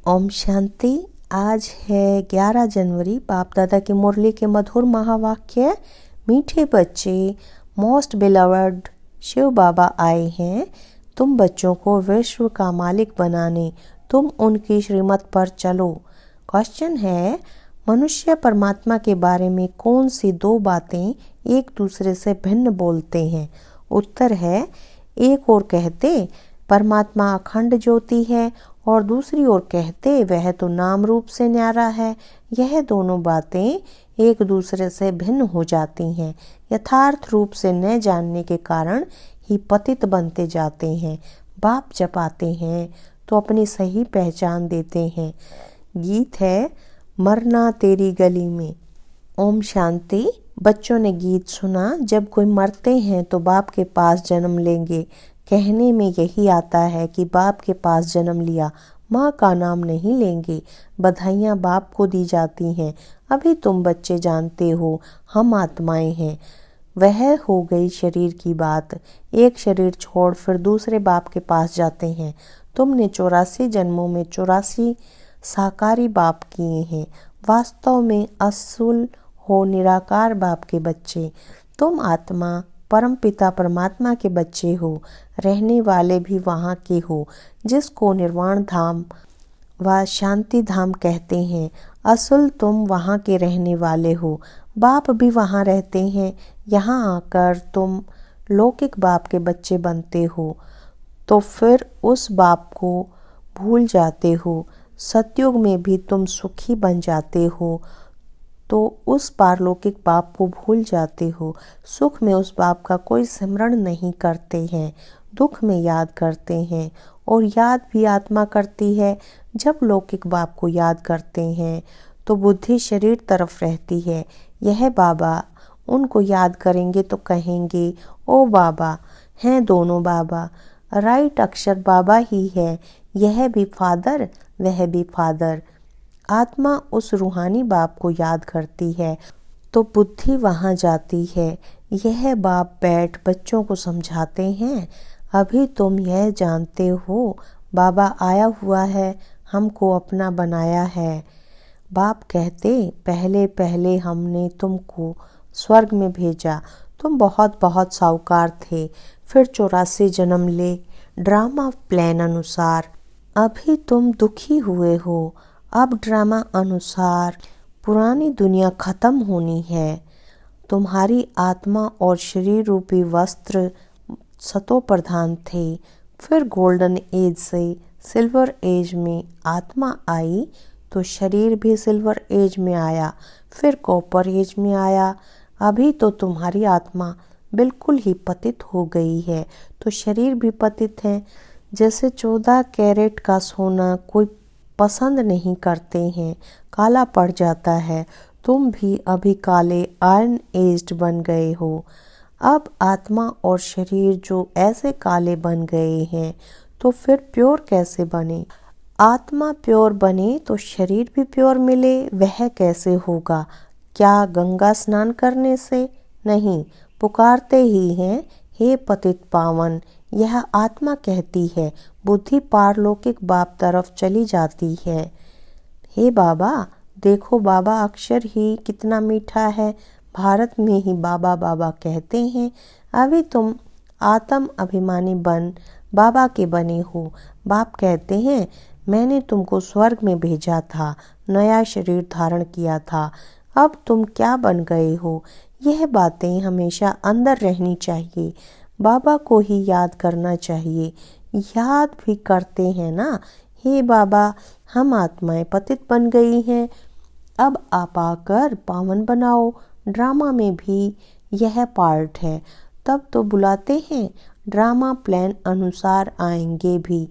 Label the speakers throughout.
Speaker 1: ओम शांति। आज है 11 जनवरी। बाप दादा की मुरली के मधुर महावाक्य। मीठे बच्चे, मोस्ट बिलवड शिव बाबा आए हैं तुम बच्चों को विश्व का मालिक बनाने। तुम उनकी श्रीमत पर चलो। क्वेश्चन है, मनुष्य परमात्मा के बारे में कौन सी दो बातें एक दूसरे से भिन्न बोलते हैं? उत्तर है, एक और कहते परमात्मा अखंड ज्योति है और दूसरी ओर कहते वह तो नाम रूप से न्यारा है। यह दोनों बातें एक दूसरे से भिन्न हो जाती हैं। यथार्थ रूप से न जानने के कारण ही पतित बनते जाते हैं। बाप जब आते हैं तो अपनी सही पहचान देते हैं। गीत है मरना तेरी गली में। ओम शांति। बच्चों ने गीत सुना, जब कोई मरते हैं तो बाप के पास जन्म लेंगे। कहने में यही आता है कि बाप के पास जन्म लिया, माँ का नाम नहीं लेंगे। बधाइयाँ बाप को दी जाती हैं। अभी तुम बच्चे जानते हो हम आत्माएं हैं। वह हो गई शरीर की बात। एक शरीर छोड़ फिर दूसरे बाप के पास जाते हैं। तुमने 84 जन्मों में 84 साकारी बाप किए हैं। वास्तव में असुल हो निराकार बाप के बच्चे। तुम आत्मा परम पिता परमात्मा के बच्चे हो। रहने वाले भी वहाँ के हो, जिसको निर्वाण धाम व शांति धाम कहते हैं। असुल तुम वहाँ के रहने वाले हो। बाप भी वहाँ रहते हैं। यहाँ आकर तुम लौकिक बाप के बच्चे बनते हो तो फिर उस बाप को भूल जाते हो। सतयुग में भी तुम सुखी बन जाते हो तो उस पारलौकिक बाप को भूल जाते हो। सुख में उस बाप का कोई स्मरण नहीं करते हैं, दुख में याद करते हैं। और याद भी आत्मा करती है। जब लौकिक बाप को याद करते हैं तो बुद्धि शरीर तरफ रहती है। यह बाबा उनको याद करेंगे तो कहेंगे, ओ बाबा। हैं दोनों बाबा। राइट अक्षर बाबा ही है। यह भी फादर, वह भी फादर। आत्मा उस रूहानी बाप को याद करती है तो बुद्धि वहाँ जाती है। यह बाप बैठ बच्चों को समझाते हैं। अभी तुम यह जानते हो बाबा आया हुआ है, हमको अपना बनाया है। बाप कहते, पहले पहले हमने तुमको स्वर्ग में भेजा। तुम बहुत बहुत साहूकार थे। फिर 84 जन्म ले ड्रामा प्लान अनुसार। अभी तुम दुखी हुए हो। अब ड्रामा अनुसार पुरानी दुनिया खत्म होनी है। तुम्हारी आत्मा और शरीर रूपी वस्त्र सतो प्रधान थे। फिर गोल्डन एज से सिल्वर एज में आत्मा आई तो शरीर भी सिल्वर एज में आया, फिर कॉपर एज में आया। अभी तो तुम्हारी आत्मा बिल्कुल ही पतित हो गई है तो शरीर भी पतित है। जैसे 14 कैरेट का सोना कोई पसंद नहीं करते हैं, काला पड़ जाता है। तुम भी अभी काले आयरन एज्ड बन गए हो। अब आत्मा और शरीर जो ऐसे काले बन गए हैं तो फिर प्योर कैसे बने? आत्मा प्योर बने तो शरीर भी प्योर मिले। वह कैसे होगा? क्या गंगा स्नान करने से? नहीं, पुकारते ही हैं, हे पतित पावन। यह आत्मा कहती है। बुद्धि पारलौकिक बाप तरफ चली जाती है। हे बाबा, देखो बाबा अक्षर ही कितना मीठा है। भारत में ही बाबा बाबा कहते हैं। अभी तुम आत्म अभिमानी बन बाबा के बने हो। बाप कहते हैं, मैंने तुमको स्वर्ग में भेजा था, नया शरीर धारण किया था। अब तुम क्या बन गए हो? यह बातें हमेशा अंदर रहनी चाहिए। बाबा को ही याद करना चाहिए। याद भी करते हैं ना, हे बाबा हम आत्माएं पतित बन गई हैं, अब आप आकर पावन बनाओ। ड्रामा में भी यह पार्ट है। तब तो बुलाते हैं, ड्रामा प्लान अनुसार आएंगे भी।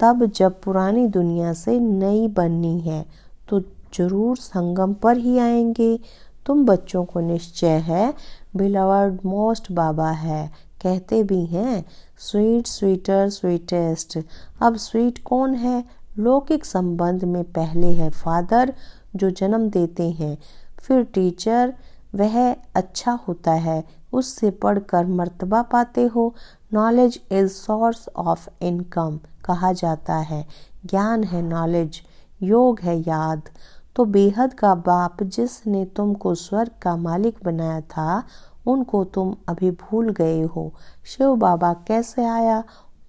Speaker 1: तब जब पुरानी दुनिया से नई बननी है तो जरूर संगम पर ही आएंगे। तुम बच्चों को निश्चय है बिलवड मोस्ट बाबा है। कहते भी हैं, स्वीट स्वीटर स्वीटेस्ट। अब स्वीट कौन है? लौकिक संबंध में पहले है फादर जो जन्म देते हैं, फिर टीचर, वह अच्छा होता है, उससे पढ़कर मर्तबा पाते हो। Knowledge is source of income कहा जाता है। ज्ञान है नॉलेज। योग है याद। तो बेहद का बाप जिसने तुमको स्वर्ग का मालिक बनाया था, उनको तुम अभी भूल गए हो। शिव बाबा कैसे आया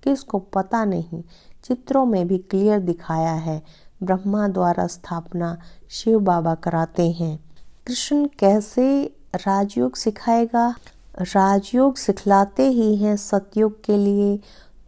Speaker 1: किसको पता नहीं, चित्रों में भी क्लियर दिखाया है। ब्रह्मा द्वारा स्थापना शिव बाबा कराते हैं। कृष्ण कैसे राजयोग सिखाएगा? राजयोग सिखलाते ही हैं सतयुग के लिए,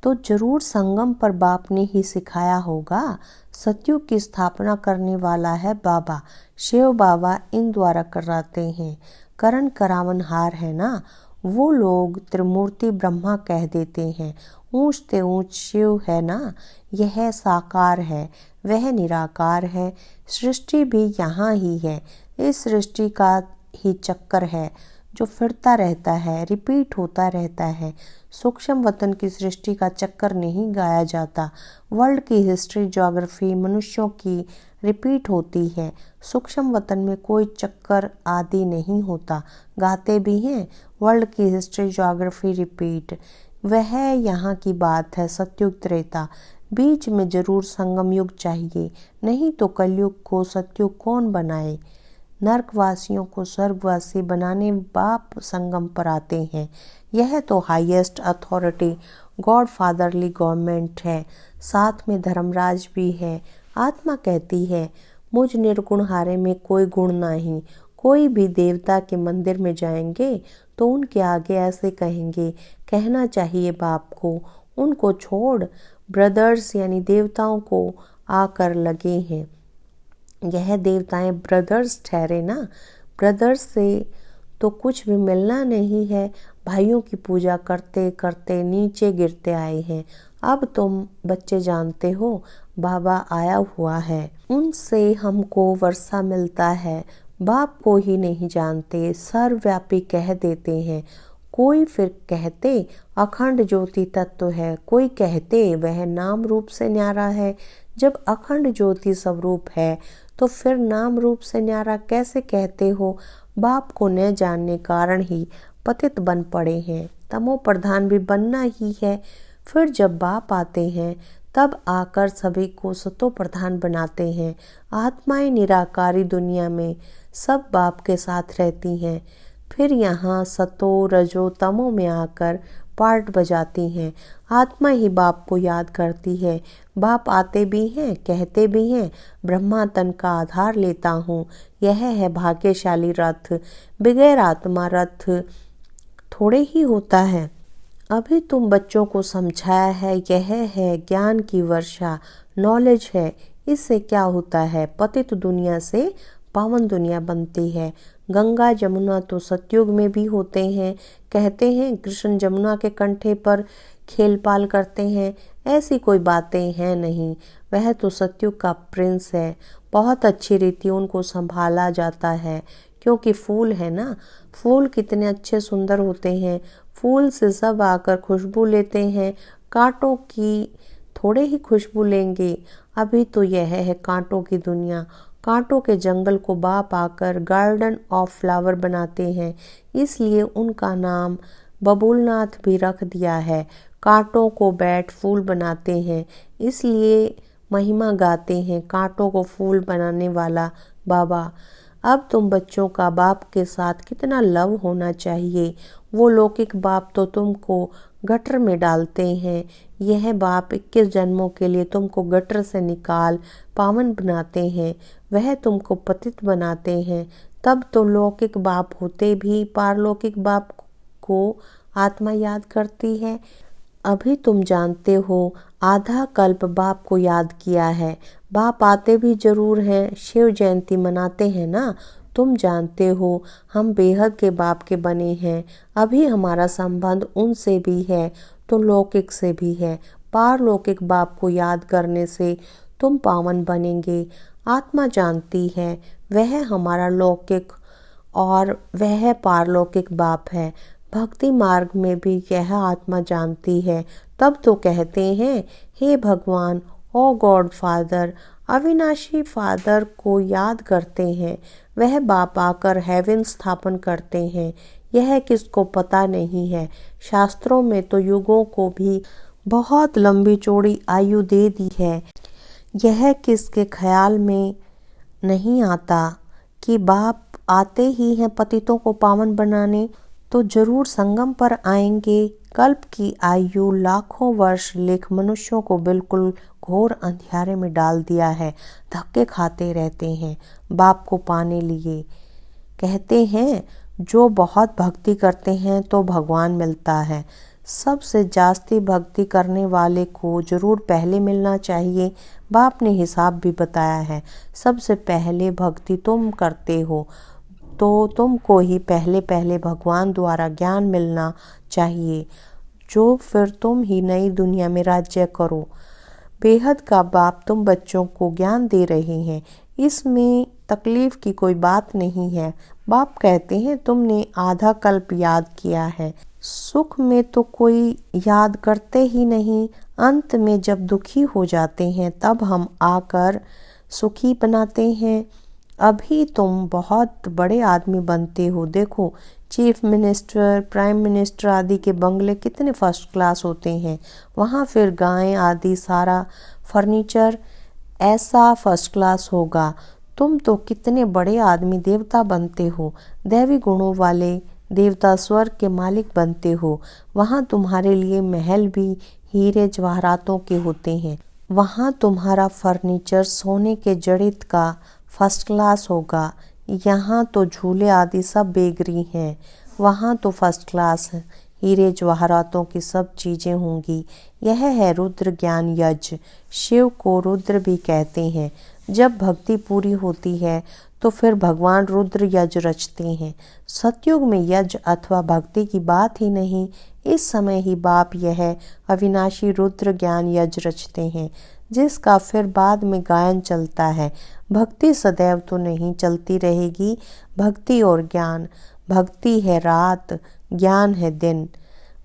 Speaker 1: तो जरूर संगम पर बाप ने ही सिखाया होगा। सतयुग की स्थापना करने वाला है बाबा। शिव बाबा इन द्वारा कराते हैं। करण करावनहार है ना, वो लोग त्रिमूर्ति ब्रह्मा कह देते हैं। ऊंच ते ऊंच शिव है ना, यह साकार है, वह निराकार है। सृष्टि भी यहाँ ही है, इस सृष्टि का ही चक्कर है जो फिरता रहता है, रिपीट होता रहता है। सूक्ष्म वतन की सृष्टि का चक्कर नहीं गाया जाता। वर्ल्ड की हिस्ट्री ज्योग्राफी मनुष्यों की रिपीट होती है। सूक्ष्म वतन में कोई चक्कर आदि नहीं होता। गाते भी हैं वर्ल्ड की हिस्ट्री ज्योग्राफी रिपीट, वह यहाँ की बात है। सतयुग त्रेता, बीच में जरूर संगम युग चाहिए, नहीं तो कलयुग को सतयुग कौन बनाए। नरकवासियों को स्वर्गवासी बनाने बाप संगम पर आते हैं। यह तो highest authority God fatherly government है, साथ में धर्मराज भी है। आत्मा कहती है मुझ निर्गुण हारे में कोई गुण नहीं। कोई भी देवता के मंदिर में जाएंगे तो उनके आगे ऐसे कहेंगे, कहना चाहिए बाप को, उनको छोड़ ब्रदर्स यानी देवताओं को आकर लगे हैं। यह देवताएं ब्रदर्स ठहरे ना, ब्रदर्स से तो कुछ भी मिलना नहीं है। भाइयों की पूजा करते करते नीचे गिरते आए हैं। अब तुम बच्चे जानते हो बाबा आया हुआ है, उनसे हमको वर्षा मिलता है। बाप को ही नहीं जानते, सर्वव्यापी कह देते हैं। कोई फिर कहते अखंड ज्योति तत्व है, कोई कहते वह नाम रूप से न्यारा है। जब अखंड ज्योति स्वरूप है तो फिर नाम रूप से न्यारा कैसे कहते हो? बाप को न जानने कारण ही पतित बन पड़े हैं। तमो प्रधान भी बनना ही है। फिर जब बाप आते हैं तब आकर सभी को सतो प्रधान बनाते हैं। आत्माएं निराकारी दुनिया में सब बाप के साथ रहती हैं, फिर यहाँ सतो रजो तमो में आकर पार्ट बजाती हैं। आत्मा ही बाप को याद करती है। बाप आते भी हैं, कहते भी हैं, ब्रह्मा तन का आधार लेता हूँ। यह है भाग्यशाली रथ, बगैर आत्मा रथ थोड़े ही होता है। अभी तुम बच्चों को समझाया है, यह है ज्ञान की वर्षा, नॉलेज है। इससे क्या होता है? पतित दुनिया से पावन दुनिया बनती है। गंगा जमुना तो सतयुग में भी होते हैं। कहते हैं कृष्ण जमुना के कंठे पर खेल पाल करते हैं, ऐसी कोई बातें हैं नहीं। वह तो सतयुग का प्रिंस है। बहुत अच्छी रीति उनको संभाला जाता है, क्योंकि फूल है ना, फूल कितने अच्छे सुंदर होते हैं। फूल से सब आकर खुशबू लेते हैं, कांटों की थोड़े ही खुशबू लेंगे। अभी तो यह है कांटों की दुनिया। कांटों के जंगल को बाप आकर गार्डन ऑफ फ्लावर बनाते हैं, इसलिए उनका नाम बबूलनाथ भी रख दिया है। कांटों को बैठ फूल बनाते हैं, इसलिए महिमा गाते हैं कांटों को फूल बनाने वाला बाबा। अब तुम बच्चों का बाप के साथ कितना लव होना चाहिए। वो लौकिक बाप तो तुमको गटर में डालते हैं, यह बाप 21 जन्मों के लिए तुमको गटर से निकाल पावन बनाते हैं। वह तुमको पतित बनाते हैं। तब तो लौकिक बाप होते भी पारलौकिक बाप को आत्मा याद करती है। अभी तुम जानते हो आधा कल्प बाप को याद किया है। बाप आते भी जरूर हैं, शिव जयंती मनाते हैं ना। तुम जानते हो हम बेहद के बाप के बने हैं। अभी हमारा संबंध उनसे भी है तो लौकिक से भी है। पारलौकिक बाप को याद करने से तुम पावन बनेंगे। आत्मा जानती है वह हमारा लौकिक और वह पारलौकिक बाप है। भक्ति मार्ग में भी यह आत्मा जानती है। तब तो कहते हैं हे भगवान, ओ गॉड फादर, अविनाशी फादर को याद करते हैं। वह बाप आकर हेवन स्थापन करते हैं। यह किसको पता नहीं है। शास्त्रों में तो युगों को भी बहुत लंबी चौड़ी आयु दे दी है। यह किसके ख्याल में नहीं आता कि बाप आते ही हैं पतितों को पावन बनाने, तो जरूर संगम पर आएंगे। कल्प की आयु लाखों वर्ष लेख मनुष्यों को बिल्कुल घोर अंधियारे में डाल दिया है। धक्के खाते रहते हैं बाप को पाने लिए। कहते हैं जो बहुत भक्ति करते हैं तो भगवान मिलता है। सबसे जास्ती भक्ति करने वाले को जरूर पहले मिलना चाहिए। बाप ने हिसाब भी बताया है। सबसे पहले भक्ति तुम करते हो तो तुमको ही पहले पहले भगवान द्वारा ज्ञान मिलना चाहिए, जो फिर तुम ही नई दुनिया में राज्य करो। बेहद का बाप तुम बच्चों को ज्ञान दे रहे हैं, इसमें तकलीफ की कोई बात नहीं है। बाप कहते हैं तुमने आधा कल्प याद किया है, सुख में तो कोई याद करते ही नहीं। अंत में जब दुखी हो जाते हैं तब हम आकर सुखी बनाते हैं। अभी तुम बहुत बड़े आदमी बनते हो। देखो चीफ मिनिस्टर, प्राइम मिनिस्टर आदि के बंगले कितने फर्स्ट क्लास होते हैं। वहाँ फिर गायें आदि सारा फर्नीचर ऐसा फर्स्ट क्लास होगा। तुम तो कितने बड़े आदमी देवता बनते हो, दैवी गुणों वाले देवता, स्वर्ग के मालिक बनते हो। वहाँ तुम्हारे लिए महल भी हीरे जवाहरातों के होते हैं। वहाँ तुम्हारा फर्नीचर सोने के जड़ित का फर्स्ट क्लास होगा। यहाँ तो झूले आदि सब बेगरी हैं। वहाँ तो फर्स्ट क्लास हीरे जवाहरातों की सब चीज़ें होंगी। यह है रुद्र ज्ञान यज्ञ। शिव को रुद्र भी कहते हैं। जब भक्ति पूरी होती है तो फिर भगवान रुद्र यज्ञ रचते हैं। सतयुग में यज्ञ अथवा भक्ति की बात ही नहीं, इस समय ही बाप यह अविनाशी रुद्र ज्ञान यज्ञ रचते हैं, जिसका फिर बाद में गायन चलता है। भक्ति सदैव तो नहीं चलती रहेगी। भक्ति और ज्ञान, भक्ति है रात, ज्ञान है दिन।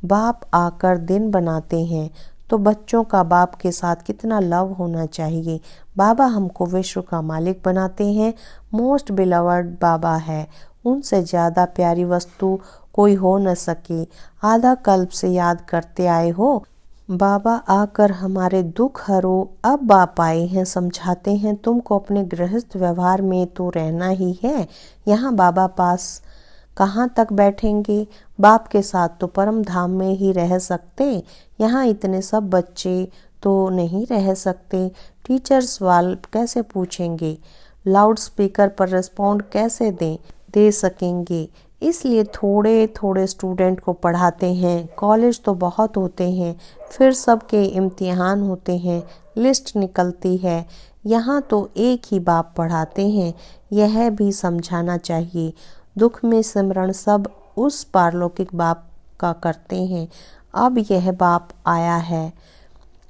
Speaker 1: बाप आकर दिन बनाते हैं तो बच्चों का बाप के साथ कितना लव होना चाहिए। बाबा हमको विश्व का मालिक बनाते हैं। मोस्ट बिलवर्ड बाबा है। उनसे ज़्यादा प्यारी वस्तु कोई हो न सके। आधा कल्प से याद करते आए हो। बाबा आकर हमारे दुख हरो। अब बाप आए हैं, समझाते हैं तुमको अपने गृहस्थ व्यवहार में तो रहना ही है। यहाँ बाबा पास कहाँ तक बैठेंगे। बाप के साथ तो परम धाम में ही रह सकते। यहाँ इतने सब बच्चे तो नहीं रह सकते। टीचर सवाल कैसे पूछेंगे, लाउड स्पीकर पर रिस्पॉन्ड कैसे दे सकेंगे। इसलिए थोड़े थोड़े स्टूडेंट को पढ़ाते हैं। कॉलेज तो बहुत होते हैं, फिर सबके इम्तिहान होते हैं, लिस्ट निकलती है। यहाँ तो एक ही बाप पढ़ाते हैं। यह भी समझाना चाहिए। दुख में सिमरण सब उस पारलौकिक बाप का करते हैं। अब यह बाप आया है।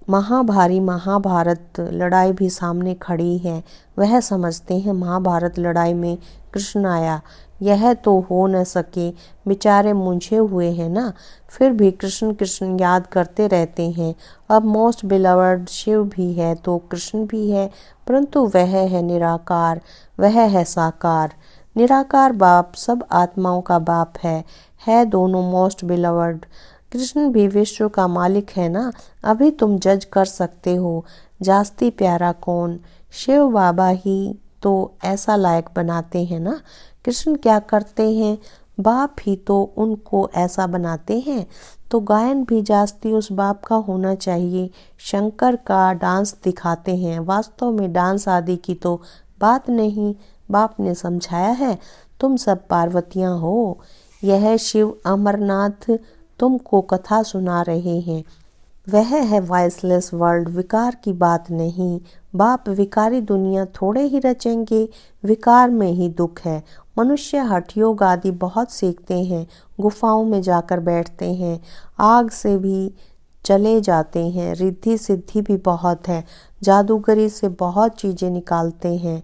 Speaker 1: महाभारी महाभारत लड़ाई भी सामने खड़ी है। वह समझते हैं महाभारत लड़ाई में कृष्ण आया। यह तो हो न सके, बेचारे मुंझे हुए हैं ना। फिर भी कृष्ण कृष्ण याद करते रहते हैं। अब मोस्ट बिलवर्ड शिव भी है तो कृष्ण भी है, परंतु वह है निराकार, वह है साकार। निराकार बाप सब आत्माओं का बाप है दोनों मोस्ट बिलवर्ड। कृष्ण भी विश्व का मालिक है ना। अभी तुम जज कर सकते हो जास्ती प्यारा कौन। शिव बाबा ही तो ऐसा लायक बनाते हैं ना। कृष्ण क्या करते हैं, बाप ही तो उनको ऐसा बनाते हैं। तो गायन भी जास्ती उस बाप का होना चाहिए। शंकर का डांस दिखाते हैं, वास्तव में डांस आदि की तो बात नहीं। बाप ने समझाया है तुम सब पार्वतियां हो। यह शिव अमरनाथ तुमको कथा सुना रहे हैं। वह है वॉइसलेस वर्ल्ड, विकार की बात नहीं। बाप विकारी दुनिया थोड़े ही रचेंगे, विकार में ही दुख है। मनुष्य हठ योग आदि बहुत सीखते हैं, गुफाओं में जाकर बैठते हैं, आग से भी चले जाते हैं। रिद्धि सिद्धि भी बहुत है, जादूगरी से बहुत चीजें निकालते हैं।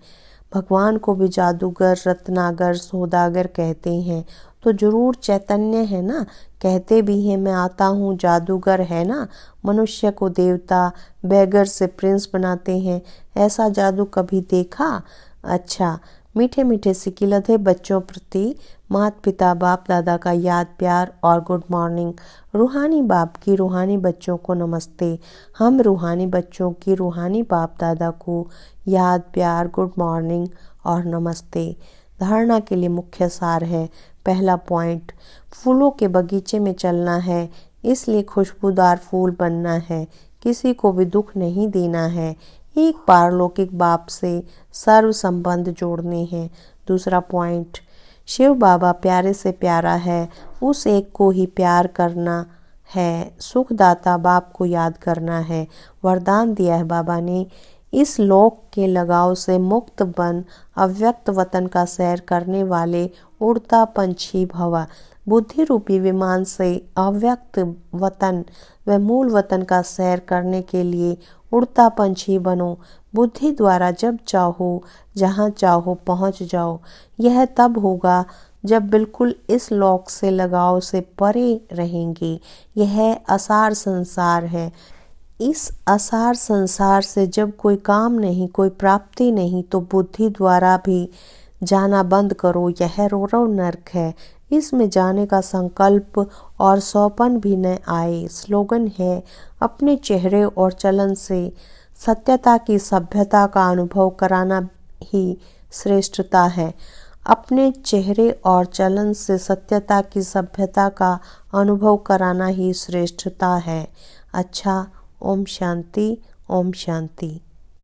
Speaker 1: भगवान को भी जादूगर, रत्नागर, सौदागर कहते हैं। तो जरूर चैतन्य है ना। कहते भी हैं मैं आता हूँ, जादूगर है ना। मनुष्य को देवता, बैगर से प्रिंस बनाते हैं। ऐसा जादू कभी देखा? अच्छा, मीठे मीठे सिकिलधे बच्चों प्रति माता पिता बाप दादा का याद प्यार और गुड मॉर्निंग। रूहानी बाप की रूहानी बच्चों को नमस्ते। हम रूहानी बच्चों की रूहानी बाप दादा को याद प्यार गुड मॉर्निंग और नमस्ते। धारणा के लिए मुख्य सार है। पहला पॉइंट, फूलों के बगीचे में चलना है, इसलिए खुशबूदार फूल बनना है, किसी को भी दुख नहीं देना है, एक पारलौकिक बाप से सर्व संबंध जोड़ने हैं। दूसरा पॉइंट, शिव बाबा प्यारे से प्यारा है, उस एक को ही प्यार करना है, सुखदाता बाप को याद करना है। वरदान दिया है बाबा ने, इस लोक के लगाव से मुक्त बन अव्यक्त वतन का सैर करने वाले उड़ता पंछी भवा। बुद्धि रूपी विमान से अव्यक्त वतन व मूल वतन का सैर करने के लिए उड़ता पंछी बनो। बुद्धि द्वारा जब चाहो जहाँ चाहो पहुँच जाओ। यह तब होगा जब बिल्कुल इस लोक से लगाव से परे रहेंगे। यह असार संसार है। इस असार संसार से जब कोई काम नहीं, कोई प्राप्ति नहीं, तो बुद्धि द्वारा भी जाना बंद करो। यह रोरव नर्क है, इसमें जाने का संकल्प और सौपन भी न आए। स्लोगन है, अपने चेहरे और चलन से सत्यता की सभ्यता का अनुभव कराना ही श्रेष्ठता है। अपने चेहरे और चलन से सत्यता की सभ्यता का अनुभव कराना ही श्रेष्ठता है। अच्छा, ओम शांति, ओम शांति।